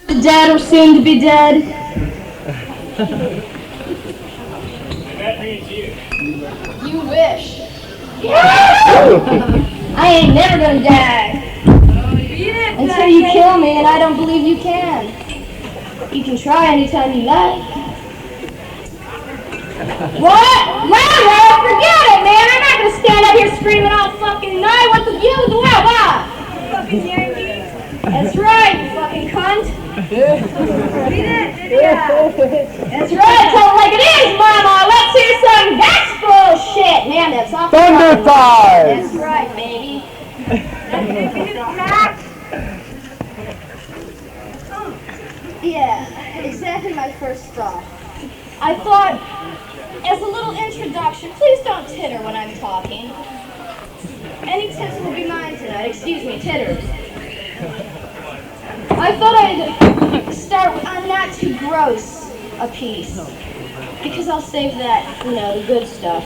The dead or soon to be dead. That means you. You wish. I ain't never gonna die. Until you kill me, and I don't believe you can. You can try anytime you like. What? Well, forget it, man. I'm not gonna stand up here screaming all fucking night. What's the view? What? Fucking Yankee. That's right, you fucking cunt. Read it, Lydia. That's right, tell it like it is, Mama. Let's hear some gospel shit. Man, that's awful. Thunder time! That's right, baby. Yeah, exactly my first thought. I thought, as a little introduction, please don't titter when I'm talking. Any tips will be mine tonight. Excuse me, titters. I thought I'd start with I'm not too gross a piece, because I'll save that, the good stuff.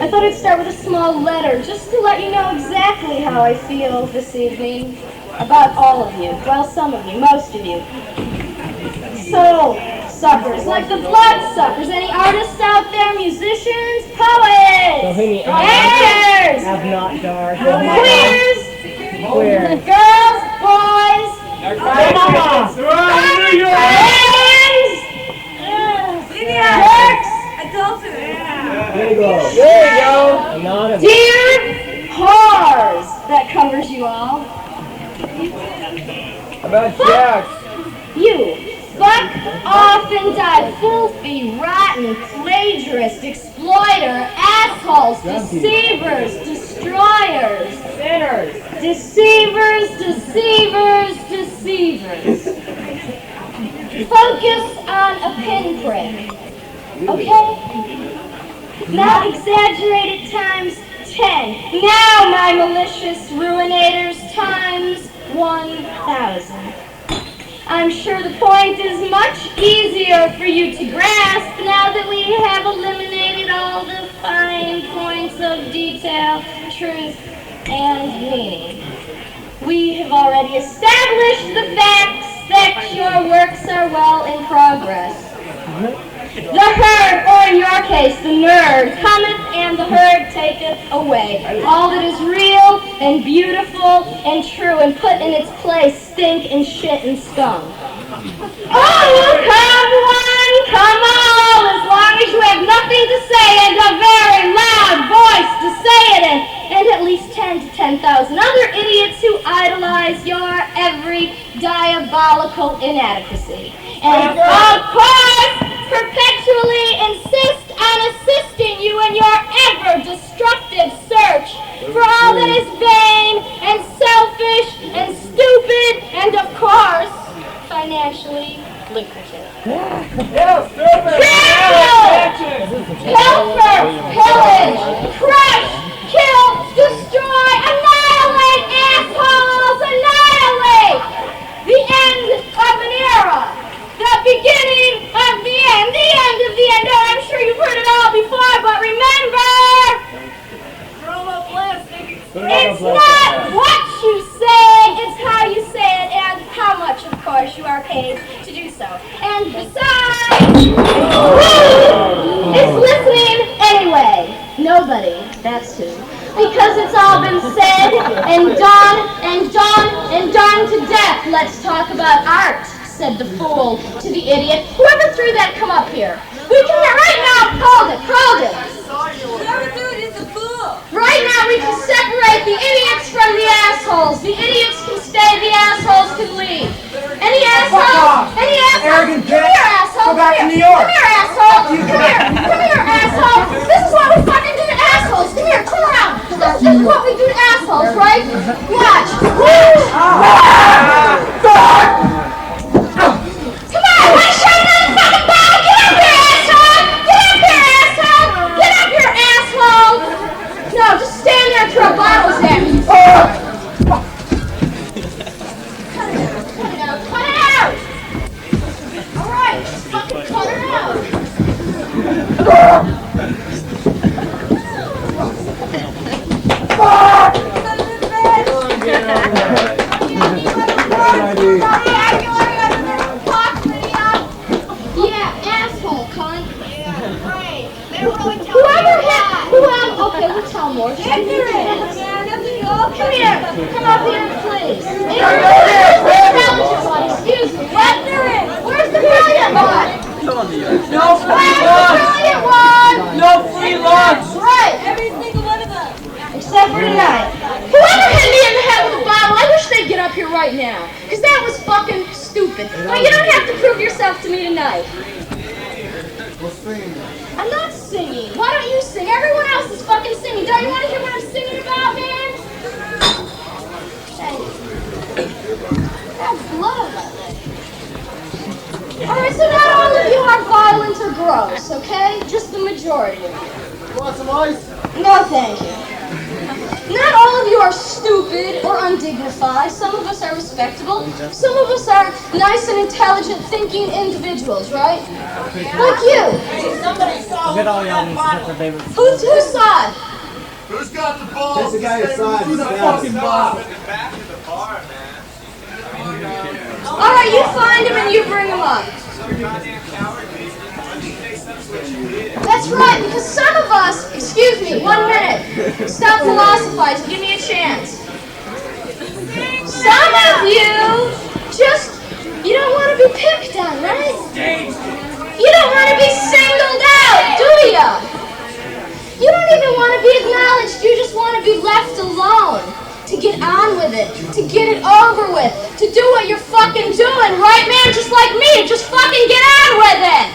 I thought I'd start with a small letter, just to let you know exactly how I feel this evening about all of you. Well, some of you, most of you. Soul suckers, like the bloodsuckers. Any artists out there? Musicians? Poets? Actors? Avantgarde. Queers? Queer. Girls? Boys? Jerks? There you go. There you go. Anonymous. Dear whores, that covers you all. How about Jax? You, fuck off and die, filthy, rotten, plagiarist, exploiter, assholes, deceivers, destroyers, Sinners. deceivers, deceivers, deceivers. Focus on a pinprick, okay? Now exaggerated times 10. Now, my malicious ruinators, times 1,000. I'm sure the point is much easier for you to grasp now that we have eliminated all the fine points of detail, truth, and meaning. We have already established the facts that your works are well in progress. The herd, or in your case, the nerd, cometh and the herd taketh away. All that is real and beautiful and true and put in its place stink and shit and scum. Oh, come one, come all, as long as you have nothing to say and a very loud voice to say it in, and at least 10 to 10,000 other idiots who idolize your every diabolical inadequacy. And of course, perpetually insist on assisting you in your ever-destructive search for all that is vain and selfish and stupid and, of course, financially lucrative. Trample! Pilfer! Pillage! Crush! Kill! Destroy! Annihilate! Assholes! Annihilate! The end of an era! The beginning of the end of the end. Oh, I'm sure you've heard it all before, but remember, it's not what you say, it's how you say it, and how much, of course, you are paid to do so. And besides, who is listening anyway? Nobody, that's who. Because it's all been said and done and done and done to death. Let's talk about art, said the fool to the idiot. Whoever threw that, come up here. We can, right now, hold it. Whoever threw it is a fool. Right now we can separate the idiots from the assholes. The idiots can stay, the assholes can leave. Any assholes? Any assholes? Arrogant Come bitch. here, asshole. Go back Come to here. New York. Come here, asshole. Come here, asshole. This is what we fucking do to assholes. Come here, come around. This is what we do to assholes, right? Watch. Come on, let's show another fucking ball. Get up here, asshole. Get up here, asshole. Get up here, asshole. No, just stand there and throw bottles at me. Cut it out. All right, just fucking cut it out. more ignorant. Come here. Come up here, please. Excuse me. Ignorant. Where's the brilliant one? No free lunch! Brilliant one. No free lunch! Right. Every single one of them. Except for tonight. Whoever hit me in the head with a bottle, I wish they'd get up here right now. Because that was fucking stupid. But you don't have to prove yourself to me tonight. We'll sing. I'm not singing. Why don't you sing? Everyone else is fucking singing. Don't you want to hear what I'm singing about, man? Thank you. That's blood on my leg. Alright, so not all of you are violent or gross, okay? Just the majority of you. Want some ice? No, thank you. Not all of you are stupid or undignified. Some of us are respectable. Some of us are nice and intelligent thinking individuals, right? Like you. Who saw it? Who's got the balls? There's a guy inside. Who's the fucking bottle? Back to the bar, man. Alright, you find him and you bring him up. That's right, because some of us, excuse me, 1 minute. Stop philosophizing, give me a chance. Some of you you don't want to be picked on, right? You don't want to be singled out, do ya? You don't even want to be acknowledged, you just want to be left alone. To get on with it, to get it over with, to do what you're fucking doing, right, man? Just like me, just fucking get on with it.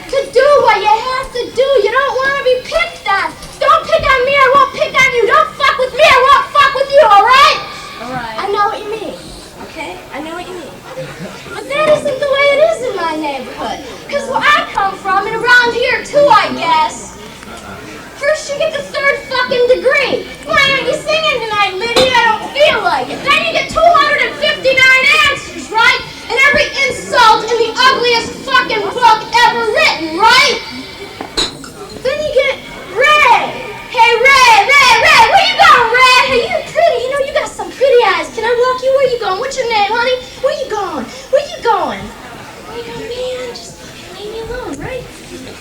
To do what you have to do. You don't want to be picked on. Don't pick on me, I won't pick on you. Don't fuck with me, I won't fuck with you, alright? Alright. I know what you mean, okay? I know what you mean. But that isn't the way it is in my neighborhood. Because where I come from, and around here too, I guess, first you get the 3rd fucking degree. Why aren't you singing tonight, Lydia? I don't feel like it. Then you get 259 answers, right? And every insult in the ugliest fucking book ever written, right? Then you get Ray. Hey, Ray, where you going, Ray? Hey, you're pretty. You know, you got some pretty eyes. Can I walk you? Where you going? What's your name, honey? Where you going? Where you going? Where you going, man? Just fucking leave me alone, right?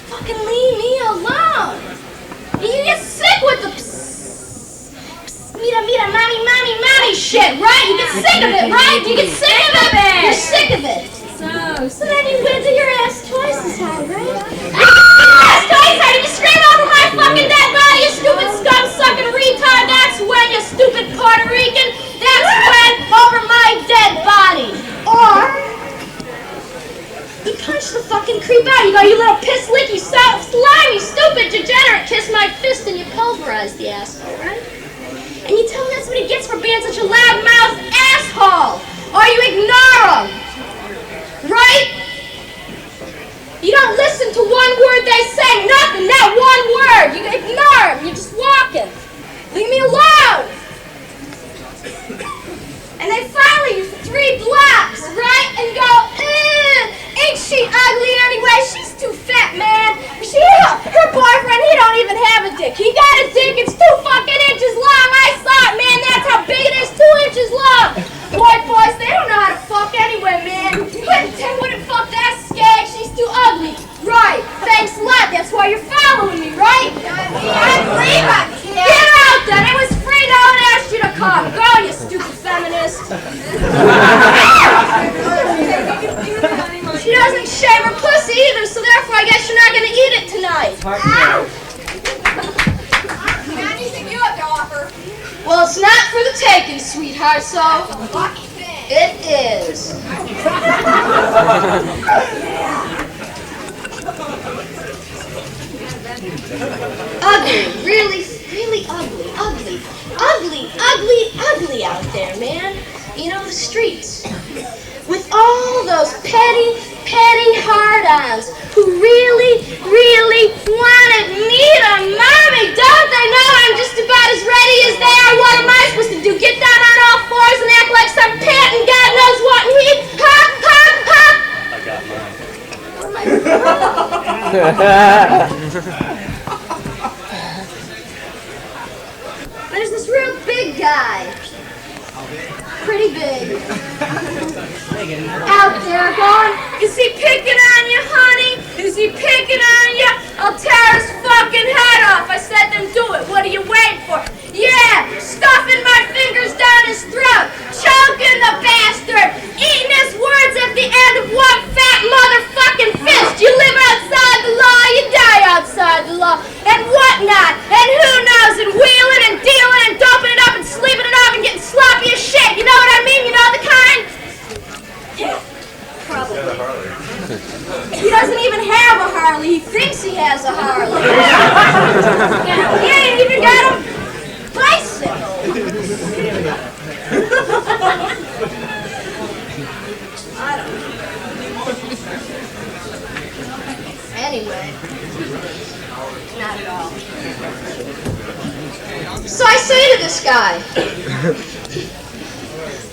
Fucking leave me alone. You get sick with the mira, mommy shit, right? You get sick of it, right? You get sick of it. You're sick of it. So then you went to your ass twice as hard, right? Ass twice as hard. You scream over my fucking dead body, you stupid scum-sucking retard. That's when, you stupid Puerto Rican. That's when, over my dead body. Or you punch the fucking creep out. You go, you little piss lick, you slimy, stupid degenerate. Kiss my fist and you pulverize the asshole, right? And you tell him that's what he gets for being such a loud-mouthed asshole. Or you ignore him. Right? You don't listen to one word they say. Nothing, not one word. You ignore him. You're just walking. Leave me alone. And they follow you for 3 blocks, right? And go, ain't she ugly anyway? She's too fat, man. Her boyfriend, he don't even have a dick. He got a dick, it's 2 fucking inches long. I saw it, man. That's how big it is, 2 inches long. Boys, they don't know how to fuck anyway, man. Tim wouldn't fuck that skag. She's too ugly. Right. Thanks a lot. That's why you're following me, right? I believe it. Get out then. It was free. No one asked you to come. Go, you stupid feminist. She doesn't shave her pussy either, so therefore I guess you're not going to eat it tonight. Anything you have to offer? Well, it's not for the taking, sweetheart, so it is. Ugly, really ugly out there, man. You know, the streets. With all those petty hard-ons who really wanted me to mommy. Don't they know I'm just about as ready as they are? What am I supposed to do? Get down on all fours and act like some pant and God knows what and he? Ha! I got mine. What am I There's this real big guy. Pretty big. Out there going, is he picking on you, honey? Is he picking on you? I'll tear his fucking head off. I said then do it. What are you waiting for? So I say to this guy,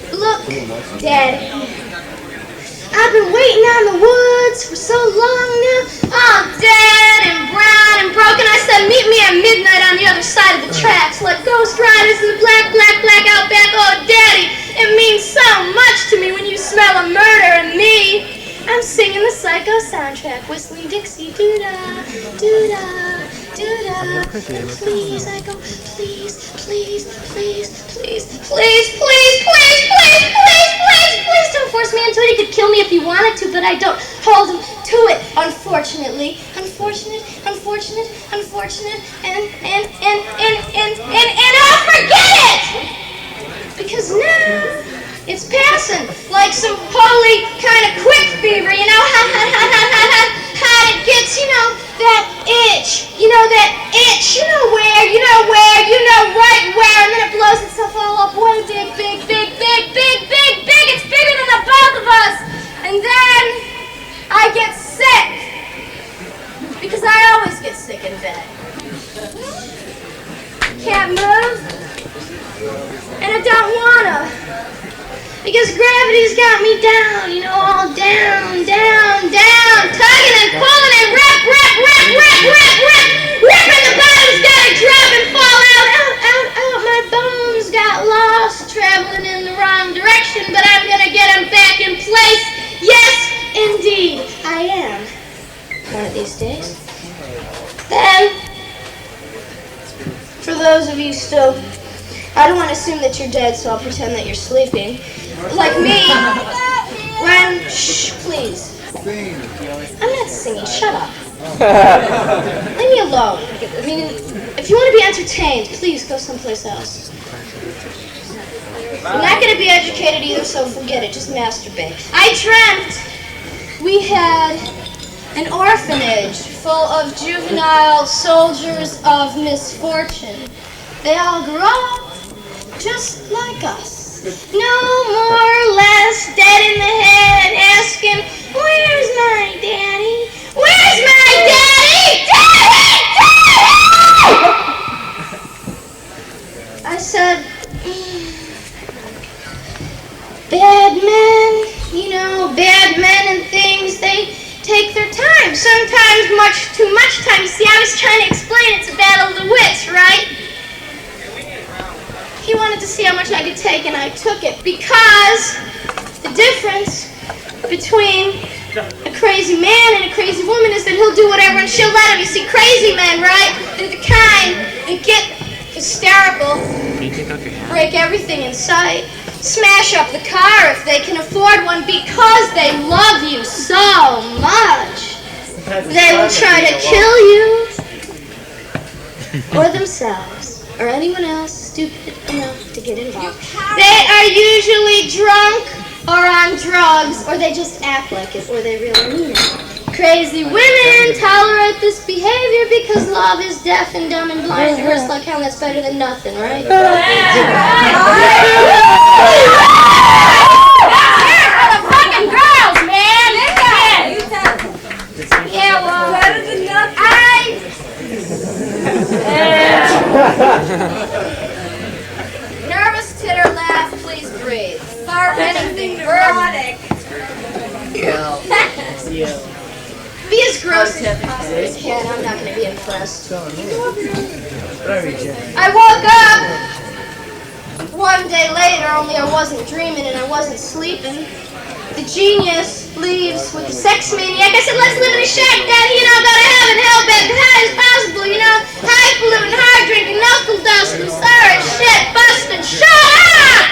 look, Dad, I've been waiting on the woods for so long now, all dead and brown and broken. I said, meet me at midnight on the other side of the tracks, like ghost riders in the black outback. Oh, Daddy, it means so much to me when you smell a murder and me. I'm singing the Psycho soundtrack, whistling Dixie, doo-dah, doo-dah, doo-dah. Please, I go, please, please, please, please, please, please, please, please, please, please, please don't force me into it. He could kill me if he wanted to, but I don't hold him to it, unfortunately. Unfortunate, and I'll forget it! Because now, it's passing like some holy kind of quick fever, you know, how it gets, you know, that itch, you know right where, and then it blows itself all up way big, it's bigger than the both of us, and then I get sick, because I always get sick in bed. Can't move, and I don't wanna. Because gravity's got me down, you know, all down, tugging and pulling and ripping the bottom's gotta drop and fall out. My bones got lost, traveling in the wrong direction, but I'm gonna get them back in place. Yes, indeed, I am. One of these days. Then, for those of you still, I don't want to assume that you're dead, so I'll pretend that you're sleeping. Like me, when, shh, please. I'm not singing, shut up. Leave me alone. I mean, if you want to be entertained, please go someplace else. I'm not going to be educated either, so forget it, just masturbate. I dreamt we had an orphanage full of juvenile soldiers of misfortune. They all grew up just like us. No more or less dead in the head asking, where's my daddy? Where's my daddy? Daddy! I said, bad men and things, they take their time. Sometimes much too much time. You see, I was trying to explain it's a battle of the wits, right? He wanted to see how much I could take, and I took it, because the difference between a crazy man and a crazy woman is that he'll do whatever and she'll let him. You see, crazy men, right? They're the kind that get hysterical, break everything in sight, smash up the car if they can afford one because they love you so much. They will try to kill you or themselves or anyone else stupid enough to get involved. They are usually drunk or on drugs, or they just act like it, or they really mean it. Crazy women tolerate this behavior because love is deaf and dumb and blind and hurts like hell. That's better than nothing, right? Yeah, well, better than nothing. Nervous titter laugh, please breathe. Far anything neurotic. Be as gross as possible as you can. I'm not going to be impressed. I woke up one day later, only I wasn't dreaming and I wasn't sleeping. The genius leaves with the sex maniac. I said, let's live in a shack, Daddy, go to heaven, hell-bent, high as possible, highfalutin, hard drinking, knuckle dusting, sorry, shit, busting, shut up!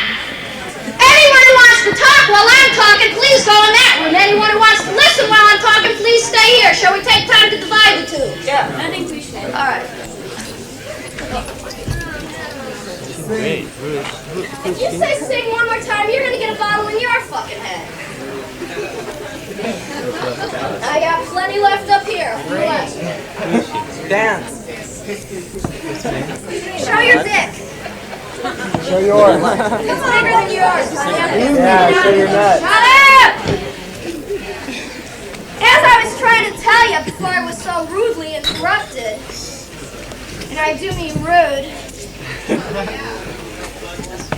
Anyone who wants to talk while I'm talking, please go in that room. Anyone who wants to listen while I'm talking, please stay here. Shall we take time to divide the two? Yeah, I think we should. All right. If you say sing one more time, you're going to get a bottle in your fucking head. I got plenty left up here. Dance. Show your dick. Show yours. It's bigger than yours, honey. Yeah, show your nuts. Shut up! As I was trying to tell you before I was so rudely interrupted, and I do mean rude,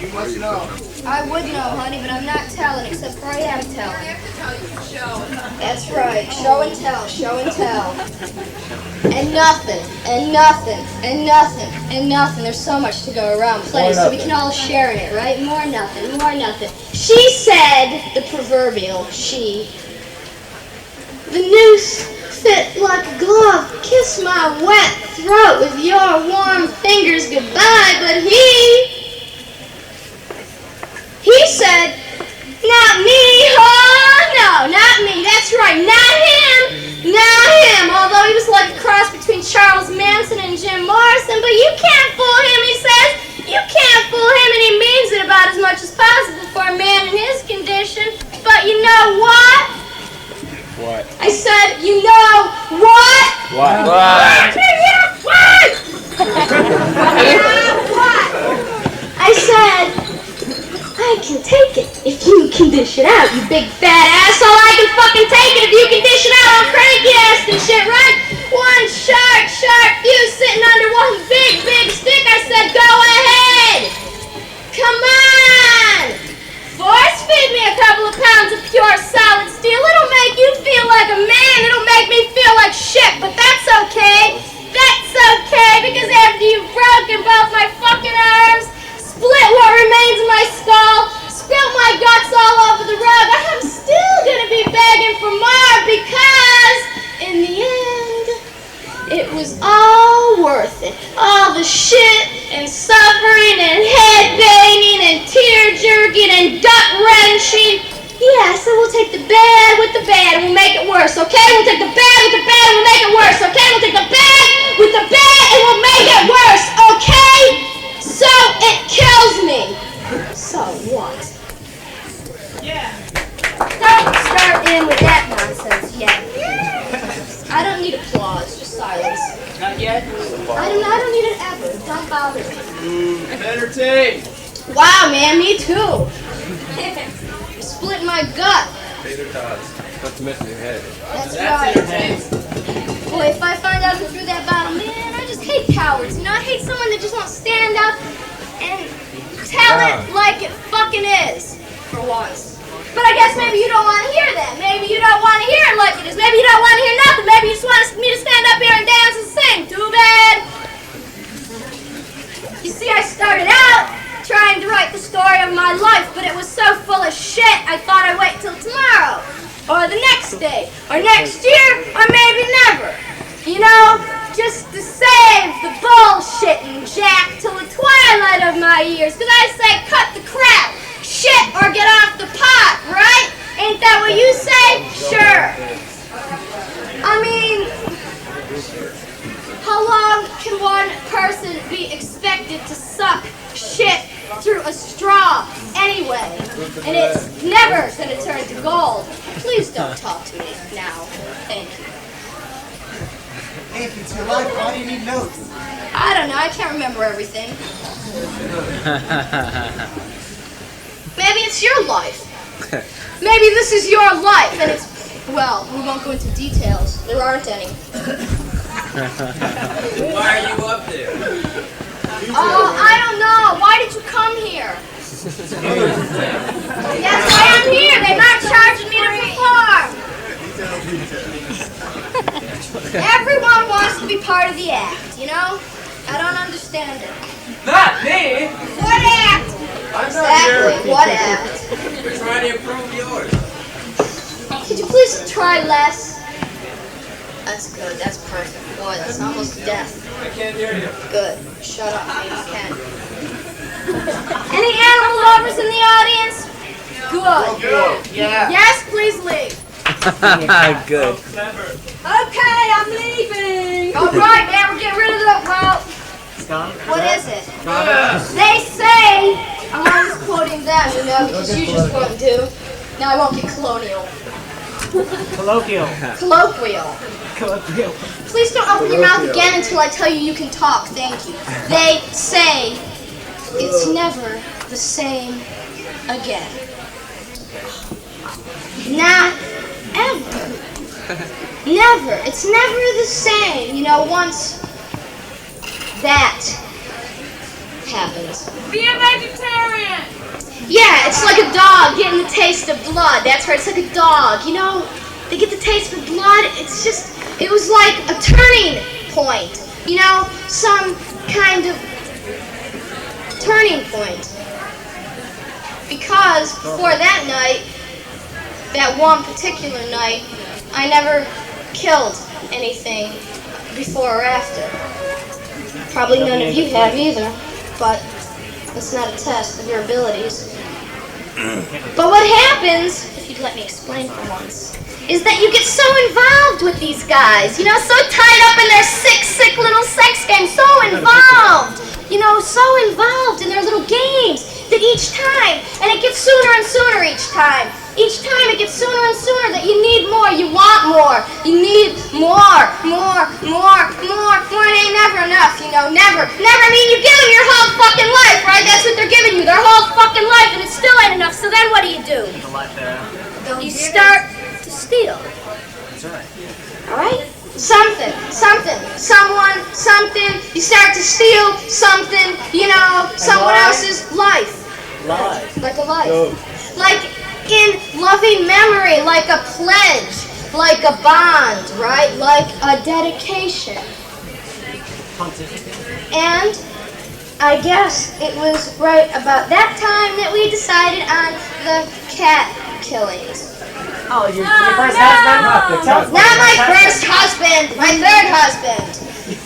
You must know. I would know, honey, but I'm not telling, except for I am telling. I have to tell you for show. That's right. Show and tell, show and tell. And nothing, and nothing, and nothing, and nothing. There's so much to go around. Plenty, so we can all share in it, right? More nothing, more nothing. She said, the proverbial she, the noose fit like a glove. Kiss my wet throat with your warm fingers goodbye. But he said, not me, huh? No, not me. That's right, not him. Not him. Although he was like a cross between Charles Manson and Jim Morrison. But you can't fool him, he says. You can't fool him, and he means it about as much as possible for a man in his condition. But you know what? What? I said, you know what? What? What? I said, I can take it if you can dish it out, you big fat asshole. I can fucking take it if you can dish it out on cranky ass and shit, right? One sharp fuse sitting under one big stick. I said, go ahead. Come on. Force feed me a couple of pounds of pure solid steel. It'll make you feel like a man. It'll make me feel like shit, but that's okay. That's okay, because after you've broken both my fucking arms, split what remains of my skull, spilled my guts all over the rug, I'm still gonna be begging for more, because in the end, it was all worth it. All the shit and suffering and head banging and tear jerking and gut wrenching. Yeah, so we'll take the bad with the bad and we'll make it worse, okay? We'll take the bad with the bad and we'll make it worse, okay? We'll take the bad with the bad and we'll make it worse, okay? So it kills me. So what? Yeah. Don't start in with that nonsense yet. I don't need applause, just silence. Not yet. I don't need it ever. Don't bother me. Entertain. Wow, man, me too. Split my gut. Not to mention your head. That's right. Boy, if I find out who threw that bottle, man, I just hate cowards. You know, I hate someone that just won't stand up and tell it like it fucking is, for once. But I guess maybe you don't want to hear that. Maybe you don't want to hear it like it is. Maybe you don't want to hear nothing. Maybe you just want me to stand up here and dance and sing. Too bad. You see, I started out trying to write the story of my life, but it was so full of shit, I thought I'd wait till tomorrow, or the next day, or next year, or maybe never. You know, just to save the bullshitting, Jack, till the twilight of my years. Because I say, cut the crap, shit, or get off the pot, right? Ain't that what you say? Sure. I mean, how long can one person be expected to suck shit through a straw anyway? And it's never going to turn to gold. Please don't talk to me now. Thank you. Hey, if it's your life, why do you need notes? I don't know. I can't remember everything. Maybe it's your life. Maybe this is your life, and it's, well, we won't go into details. There aren't any. Why are you up there? Oh, I don't know. Why did you come here? Yes, I am here. They're not charging me to perform. Everyone wants to be part of the act, you know? I don't understand it. Not me. What act? Exactly, what act? We're trying to improve yours. Could you please try less? That's good, that's perfect. Boy, that's almost death. I can't hear you. Good. Shut up, maybe you can. Any animal lovers in the audience? Good. Yeah. Yes, please leave. Good. Okay, I'm leaving. All right, man, we're getting rid of the, well, what is it? They say, I'm always quoting them, you know, because you just won't do. Now I won't get colonial. Colloquial. Colloquial. Colloquial. Please don't open your mouth again until I tell you can talk. Thank you. They say it's never the same again. Not ever. Never. It's never the same. You know, once that happens. Be a vegetarian. Yeah, it's like a dog getting the taste of blood. That's right, it's like a dog, you know? They get the taste of blood. It's just, it was like a turning point. You know, some kind of turning point. Because before that night, that one particular night, I never killed anything before or after. Probably none of you have either, but it's not a test of your abilities. But what happens, if you'd let me explain for once, is that you get so involved with these guys, you know, so tied up in their sick little sex game, so involved, you know, so involved in their little games that each time, and it gets sooner and sooner each time. Each time it gets sooner and sooner that you need more, you want more, you need more, and it ain't never enough, you know, never. I mean, you give them your whole fucking life, right? That's what they're giving you, their whole fucking life, and it still ain't enough, so then what do? You start to steal. That's right. Alright? Something, someone, something, you start to steal something, you know, someone else's life. Lies. Like a life. Go. Like in loving memory, like a pledge, like a bond, right? Like a dedication. And I guess it was right about that time that we decided on the cat killings. Oh, your first husband? Not my first husband, my third husband.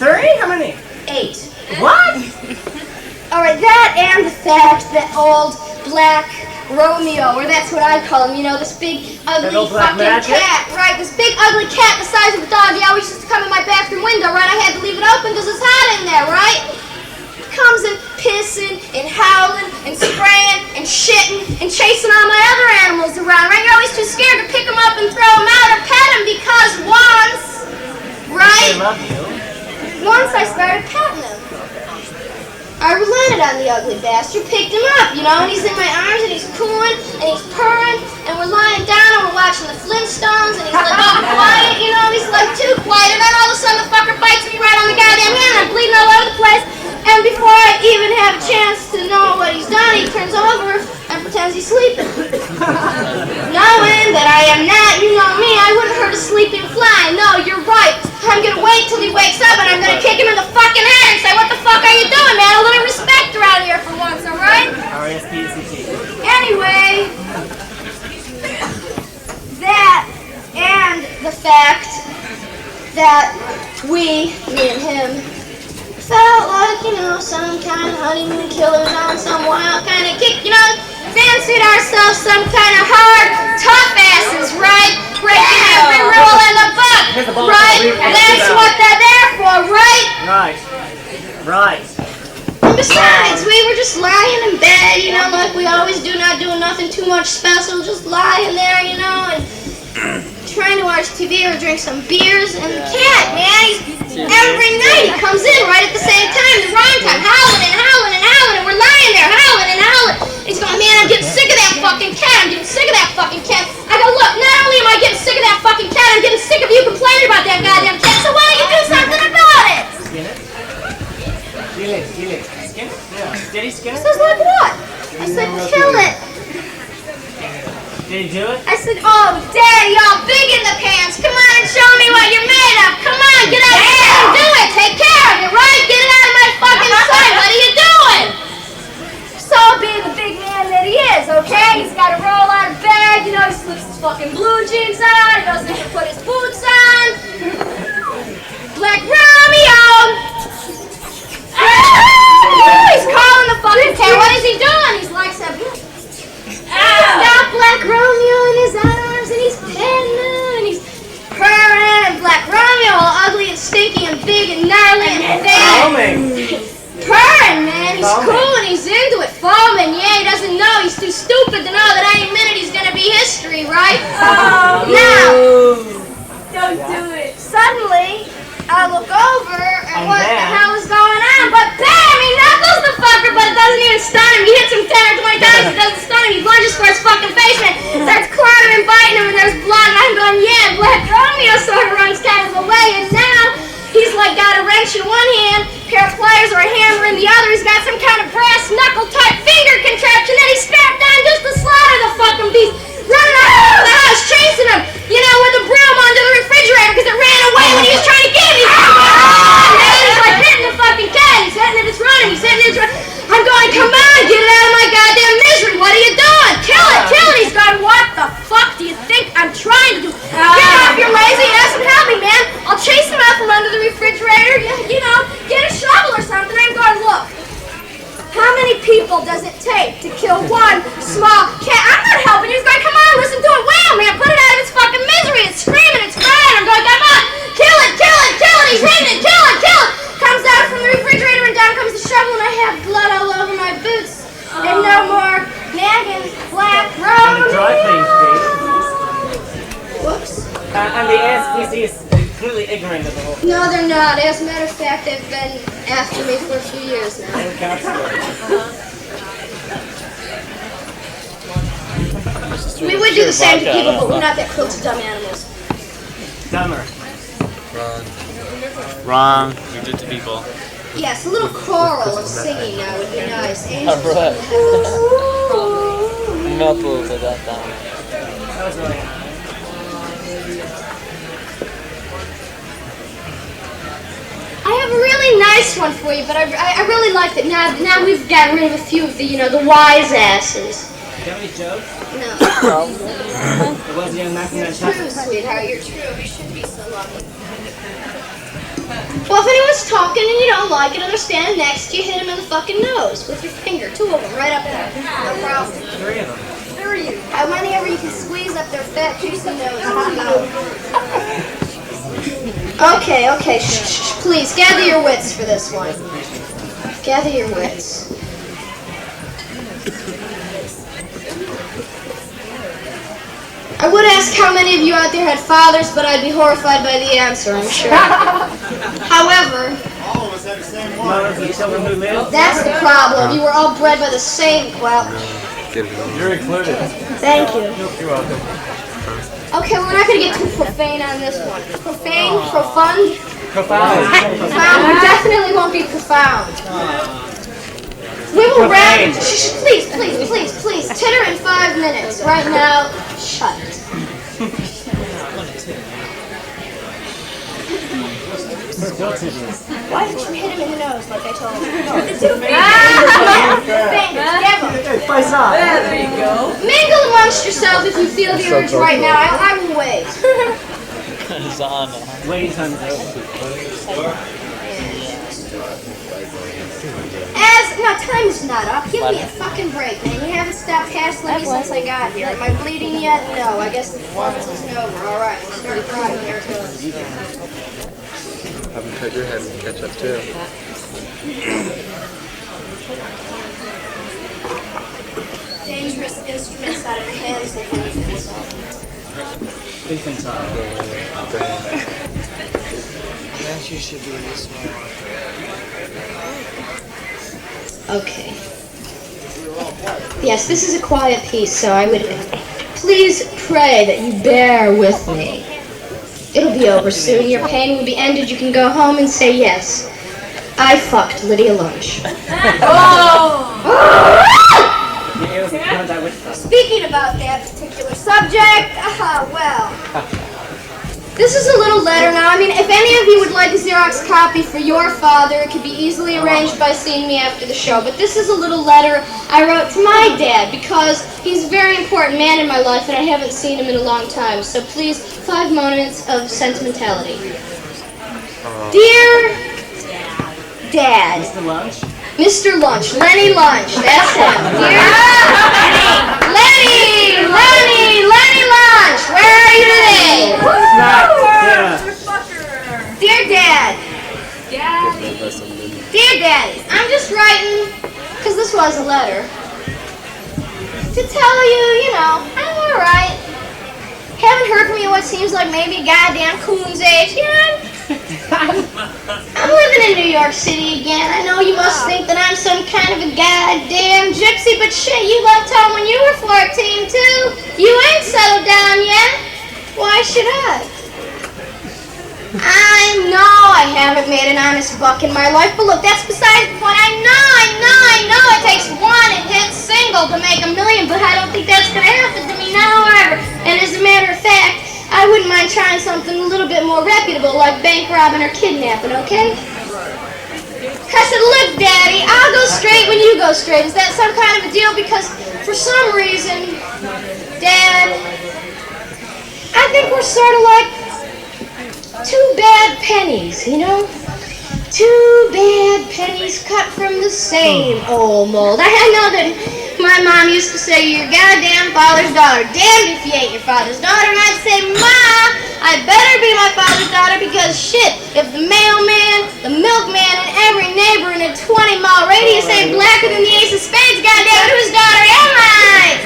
Three? How many? 8. What? Alright, that and the fact that old Black Romeo, or that's what I call him, you know, this big, ugly fucking cat, right? This big, ugly cat the size of a dog, he always used to come in my bathroom window, right? I had to leave it open because it's hot in there, right? Comes and pissing and howling and spraying and shitting and chasing all my other animals around, right? You're always too scared to pick them up and throw them out or pet them because once, right? They love you. Once I started petting him. I relented on the ugly bastard, picked him up, you know, and he's in my arms and he's cooing and he's purring and we're lying down and we're watching the Flintstones and he's like all quiet, you know, he's like too quiet, and then all of a sudden the fucker bites me right on the goddamn hand and I'm bleeding all over the place, and before I even have a chance to know what he's done, he turns over and pretends he's sleeping. Knowing that I am not, you know me, I wouldn't hurt a sleeping fly. No, you're right. I'm gonna wait till he wakes up and I'm gonna kick him in the fucking head and say, what the fuck are you doing, man? A little respect around here for once, alright? R-E-S-P-E-C-T. Anyway, that and the fact that me and him, felt like, you know, some kind of honeymoon killers on some wild kind of kick, you know, fancied ourselves some kind of hard, tough asses, right? Breaking every rule in the book, right? That's what they're there for, right? Right. And besides, we were just lying in bed, you know, like we always do, not doing nothing too much special, just lying there, you know, and trying to watch TV or drink some beers, and the cat, man, every night he comes in right at the same time, the wrong time, howling, and we're lying there, howling. He's going, man, I'm getting sick of that fucking cat, I go, look, not only am I getting sick of that fucking cat, I'm getting sick of you complaining about that goddamn cat, so why don't you do something about it? Skin it? Skin it. Skin it? Yeah. Did he skin He it? says, like what? I said, kill it. Did he do it? I said, oh, Daddy, y'all big in the pants. Come on and show me what you're made of. Come on, get out there and do it. Take care of it, right? Get it out of my fucking sight. What are you doing? So being the big man that he is, okay? He's got to roll out of bed. You know, he slips his fucking blue jeans on. He doesn't even put his boots on. Black Romeo. He's calling the fucking cat. What is he doing? He's like, he's got Black Romeo in his arms and he's petting him and he's purring, and Black Romeo all ugly and stinky and big and gnarly and fat. Purring, man. He's cool and he's into it. Foaming, yeah, he doesn't know. He's too stupid to know that any minute he's gonna be history, right? Now, Don't do it. suddenly, I look over and what the then? hell is going on? But bam! He knuckles the fucker, but it doesn't even stun him. He hits him 10 or 20 times, it doesn't stun him. He lunges for his fucking face, man. Starts clawing and biting him, and there's blood, and I'm going, yeah, Black Romeo sort of runs kind of away, and now he's like got a wrench in one hand, pair of pliers or a hammer in the other. He's got some kind of brass people does it take to kill one small cat? I'm not helping you. He's going, come on, listen to it. Wow, man, put it out of its fucking misery. It's screaming, it's crying. I'm going, come on, kill it, kill it, kill it. He's hitting it, kill it, kill it. Comes out from the refrigerator and down comes the shovel and I have blood all over my boots. And no more nagging black And the dry clean Romeo. fee. Whoops. And the SPC is completely ignorant of the whole thing. No, they're not. As a matter of fact, they've been after me for a few years now. We would do the same to people, but we're not that close to dumb animals. Dumber. Wrong. We did to people. Yes, a little choral of singing now would be nice. Angels. Alright. Muffled at that time. That was really nice. I have a really nice one for you, but I really like that now we've gotten rid of a few of the, the wise asses. Do you have any jokes? No. It was young Matthew and True, sweetheart, you're true. You should be so lucky. Well, if anyone's talking and you don't like it and they're standing next to you, hit them in the fucking nose with your finger. 2 of them, right up there. No problem. 3 of them. How many ever you can squeeze up their fat, juicy nose. Okay, shh, please, gather your wits for this one. Gather your wits. I would ask how many of you out there had fathers, but I'd be horrified by the answer, I'm sure. However, All of us had the same one. Mothers of children who live. that's the problem. You were all bred by the same, well, You're included. thank you. You're welcome. Okay, we're not going to get too profane on this one. Profane? Profund? Profound. Profound? We definitely won't be profound. We will wrap. Shh, please. Titter in 5 minutes. Right now, shut it. Why did you hit him in the nose like I told you? The 2 fingers. Give him. Face off. There you go. Mingle amongst yourself if you feel the urge right now. I will wait. It's on. Waiting time is over. No, time is not up. Give me a fucking break, man. You haven't stopped hassling me since I got here. Am I bleeding yet? No. I guess the performance isn't over. All right, start crying. Here it goes. Have them cut your head and catch up too. Dangerous instruments out of your hands. They can use themselves. Decent time. Yes, you should be this one. Okay. Yes, this is a quiet piece, so I would please pray that you bear with me. It'll be over soon. Your pain will be ended. You can go home and say yes. I fucked Lydia Lunch. Speaking about that particular subject, this is a little letter now. I mean, if any of you would like a Xerox copy for your father, it could be easily arranged by seeing me after the show. But this is a little letter I wrote to my dad because he's a very important man in my life and I haven't seen him in a long time. So please, 5 moments of sentimentality. Dear Dad. Mr. Lunch? Mr. Lunch. Lenny Lunch. That's him. Dear Lenny Lunch. Where are you today? Dear Dad. Dear Daddy, I'm just writing, because this was a letter, to tell you, I'm alright. Haven't heard from you what seems like maybe a goddamn coon's age. I'm living in New York City again. I know you must think that I'm some kind of a goddamn gypsy, but shit, you left home when you were 14 too. You ain't settled down yet. Why should I? I know I haven't made an honest buck in my life, but look, that's besides the point. I know it takes one hit single to make a million, but I don't think that's going to happen to me now, however. And as a matter of fact, I wouldn't mind trying something a little bit more reputable, like bank robbing or kidnapping, okay? I said, look, Daddy, I'll go straight when you go straight. Is that some kind of a deal? Because for some reason, Dad, I think we're sort of like 2 bad pennies, Two bad pennies cut from the same old mold. I know that my mom used to say, you're your goddamn father's daughter. Damned if you ain't your father's daughter. And I'd say, Ma, I better be my father's daughter because shit, if the mailman, the milkman, and every neighbor in a 20-mile radius ain't blacker than the ace of spades, goddamn, whose daughter am I?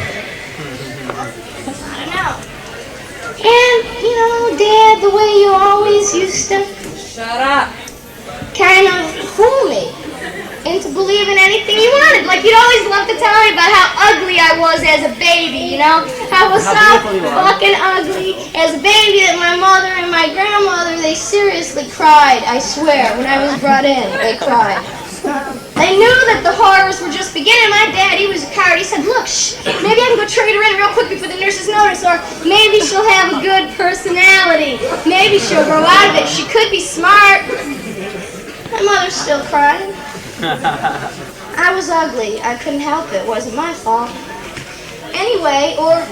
I don't know. And, you know, Dad, the way you always used to... Shut up. Kind of fool me into believing anything you wanted. Like, you'd always love to tell me about how ugly I was as a baby, you know? I was so fucking ugly as a baby that my mother and my grandmother, they seriously cried, I swear, when I was brought in. They cried. They knew that the horrors were just beginning. My dad, he was a coward. He said, look, maybe I can go trade her in real quick before the nurses notice, or maybe she'll have a good personality. Maybe she'll grow out of it. She could be smart. My mother's still crying. I was ugly. I couldn't help it. It wasn't my fault. Anyway, or...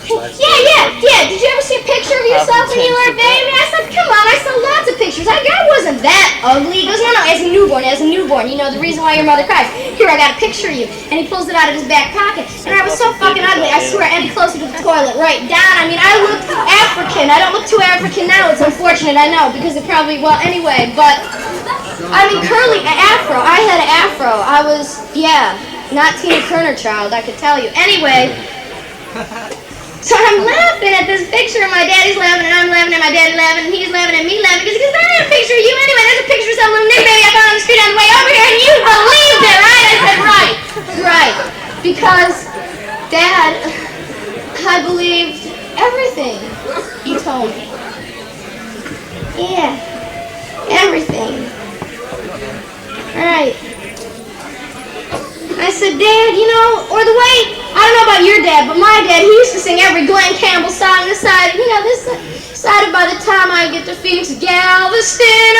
Yeah. Did you ever see a picture of yourself when you were a baby? I said, come on, I saw lots of pictures. I wasn't that ugly. He goes, no, as a newborn. You know, the reason why your mother cries. Here, I got a picture of you. And he pulls it out of his back pocket. And I was so fucking ugly, I swear, any closer to the toilet, right down. I mean, I looked African. I don't look too African now. It's unfortunate, I know, because it probably, well, anyway, but... I mean, curly, afro. I had an afro. I was, not Tina Turner child, I could tell you. Anyway... So I'm laughing at this picture, and my daddy's laughing, and I'm laughing, and my daddy's laughing, and he's laughing, and me laughing, because I had a picture of you anyway. There's a picture of some little new baby I found on the street on the way over here, and you believed it, right? I said, right. Because, Dad, I believed everything you told me. Yeah, everything. Right. I said, Dad, you know, or the way, I don't know about your dad, but my dad, he used to sing every Glenn Campbell song this side, you know, this side by the time I get to Phoenix, Galveston,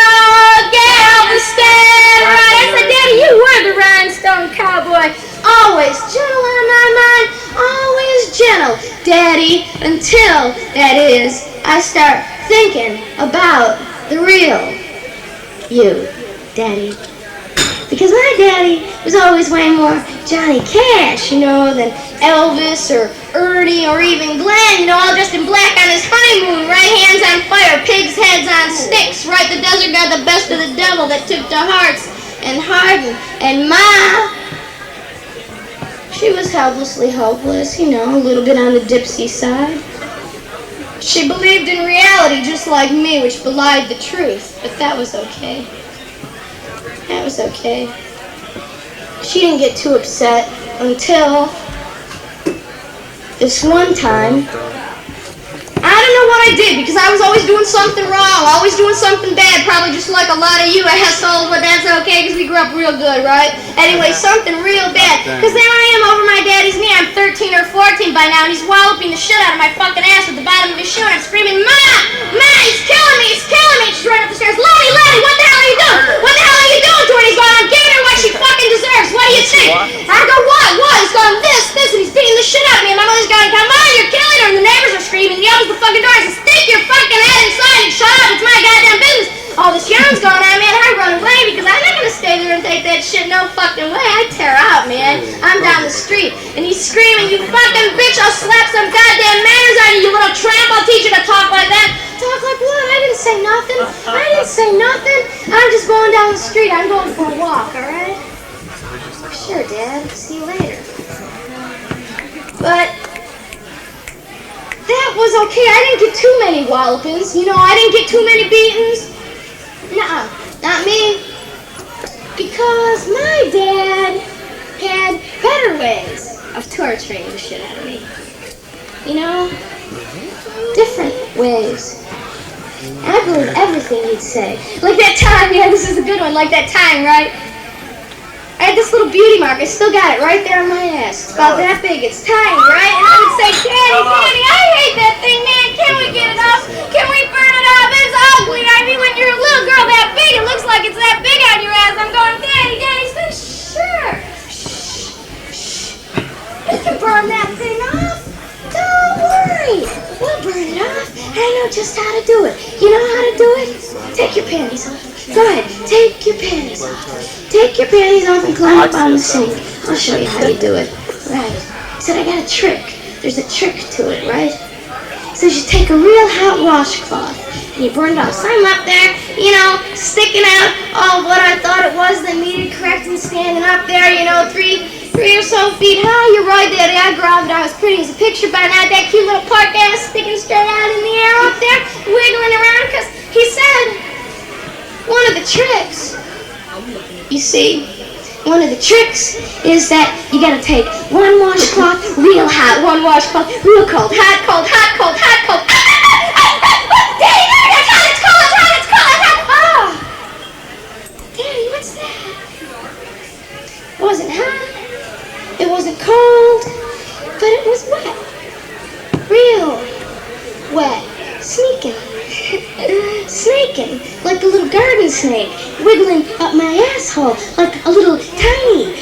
right? I said, Daddy, you were the rhinestone cowboy, always gentle on my mind, always gentle, Daddy, until, that is, I start thinking about the real you, Daddy. Because my daddy was always way more Johnny Cash, you know, than Elvis or Ernie or even Glenn, you know, all dressed in black on his honeymoon, right? Hands on fire, pigs' heads on sticks, right? The desert got the best of the devil that took to hearts and hardened. And Ma, she was helplessly hopeless, you know, a little bit on the dipsy side. She believed in reality just like me, which belied the truth, but that was okay. That was okay. She didn't get too upset until this one time. I don't know what I did because I was always doing something wrong, always doing something bad, probably just like a lot of you assholes, but that's okay because we grew up real good, right? Anyway, something real bad. Because there I am over my daddy's knee. I'm 13 or 14 by now, and he's walloping the shit out of my fucking ass with the bottom of his shoe, and I'm screaming, Ma, he's killing me, She's running up the stairs, Letty, what the hell are you doing? What the hell are you doing to her? And he's going, I'm giving her what she fucking deserves. What do you think? I go, what? He's going, this, and he's beating the shit out of me, and my mother's going, come on, you're killing her, and the neighbors are screaming, and he opens the fucking door, and says, stick your fucking head inside and shut up, it's my goddamn business. All this yarn's going on, man, I run away because I'm not gonna stay there and take that shit no fucking way. I tear out, man. I'm down the street, and he's screaming, you fucking bitch, I'll slap some goddamn manners on you, you little tramp, I'll teach you to talk like that. Talk like what? I didn't say nothing. I'm just going down the street. I'm going for a walk, alright? Sure, Dad. See you later. But that was okay. I didn't get too many wallopings. You know, I didn't get too many beatings. Nuh-uh. Not me. Because my dad had better ways of torturing the shit out of me. You know? Different ways. I believe everything he'd say. Like that time, this is a good one, like that time, right? I had this little beauty mark, I still got it right there on my ass. It's about that big, it's tiny, right? And I would say, Daddy, I hate that thing, man, can we get it off? Can we burn it off? It's ugly. I mean, when you're a little girl that big, it looks like it's that big on your ass. I'm going, Daddy, so sure. Shh. You can burn that thing off. Don't worry. We'll burn it off. I know just how to do it. You know how to do it? Take your panties off. Go ahead, take your panties off. Take your panties off and climb up on the sink. I'll show you how you do it. Right. He said, I got a trick. There's a trick to it, right? He says you take a real hot washcloth and you burn it off. So I'm up there, you know, sticking out all what I thought it was that needed correcting, standing up there, you know, three or so feet high. You're right, Daddy. I grabbed it. I was pretty as a picture by now. That cute little park ass sticking straight out in the air up there, wiggling around, because he said one of the tricks, you see, one of the tricks is that you gotta take one washcloth, real hot, one washcloth, real cold, hot, cold, hot, cold, hot, cold. Daddy, it's hot, it's cold, it's hot, it's cold, it's hot. Daddy, what's that? It wasn't hot, it wasn't cold, but it was wet. Real wet. Sneaking. Snaking. Like a little garden snake. Wiggling up my asshole. Like a little tiny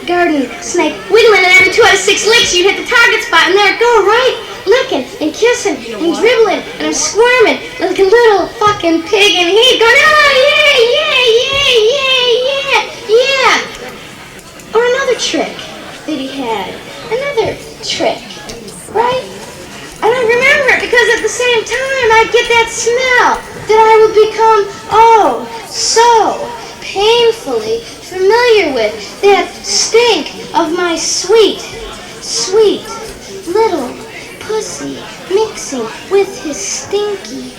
garden snake. Wiggling, and every 2 out of 6 licks you hit the target spot, and there it go, right? Licking and kissing and dribbling, and I'm squirming like a little fucking pig, and he's going, oh yeah. Or another trick that he had. Another trick, right? And I remember it because at the same time I'd get that smell that I would become, oh, so painfully familiar with. That stink of my sweet little pussy mixing with his stinky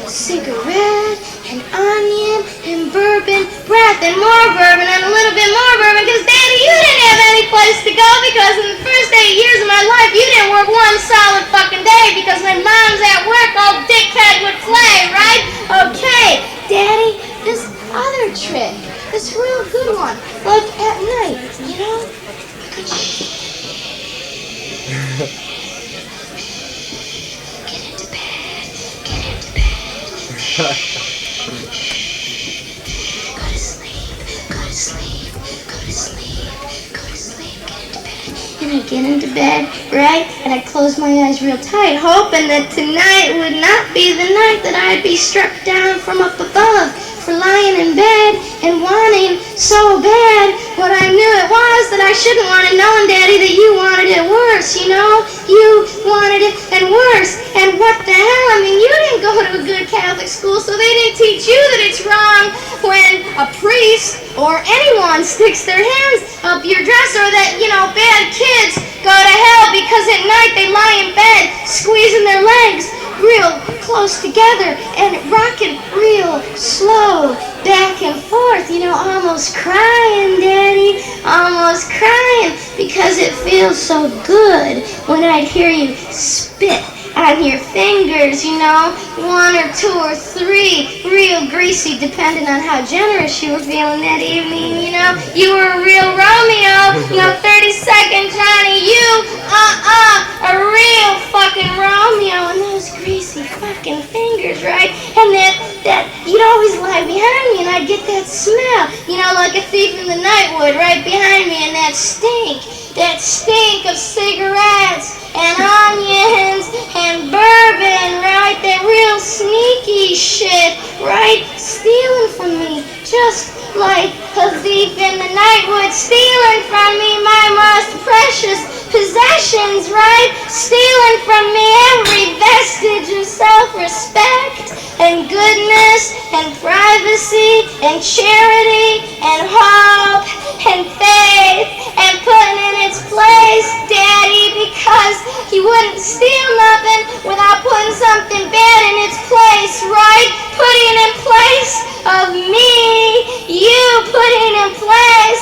cigarette and onion and bourbon breath and more bourbon and a little bit more bourbon, because Daddy, you didn't have any place to go, because in the first 8 years of my life you didn't work one solid fucking day, because when Mom's at work old dickhead would play, right? Okay, Daddy, this other trick, this real good one, like at night, you know? Get into bed. Go to sleep, get into bed. And I get into bed, right? And I close my eyes real tight, hoping that tonight would not be the night that I'd be struck down from up above for lying in bed and wanting so bad what I knew it was that I shouldn't want it known, Daddy, that you wanted it worse, you know? You wanted it and worse. And what the hell? I mean, you didn't go to a good Catholic school, so they didn't teach you that it's wrong when a priest or anyone sticks their hands up your dress, or that, you know, bad kids go to hell because at night they lie in bed squeezing their legs real close together and rocking real slow back and forth, you know, almost crying, Daddy, almost crying, because it feels so good when I'd hear you spit on your fingers, you know, 1 or 2 or 3, real greasy, depending on how generous you were feeling that evening, you know. You were a real Romeo, you know, 32nd Johnny, you, a real fucking Romeo, and those greasy fucking fingers, right? And that you'd always lie behind me, and I'd get that smell, you know, like a thief in the night would, right behind me, and that stink of cigarettes and onions and bourbon, right? That real sneaky shit, right? Stealing from me, just like a thief in the night would, stealing from me my most precious possessions, right? Stealing from me every vestige of self-respect and goodness and privacy and charity and hope and faith, and putting in its place, Daddy, because you wouldn't steal nothing without putting something bad in its place, right? Putting in place of me, you putting in place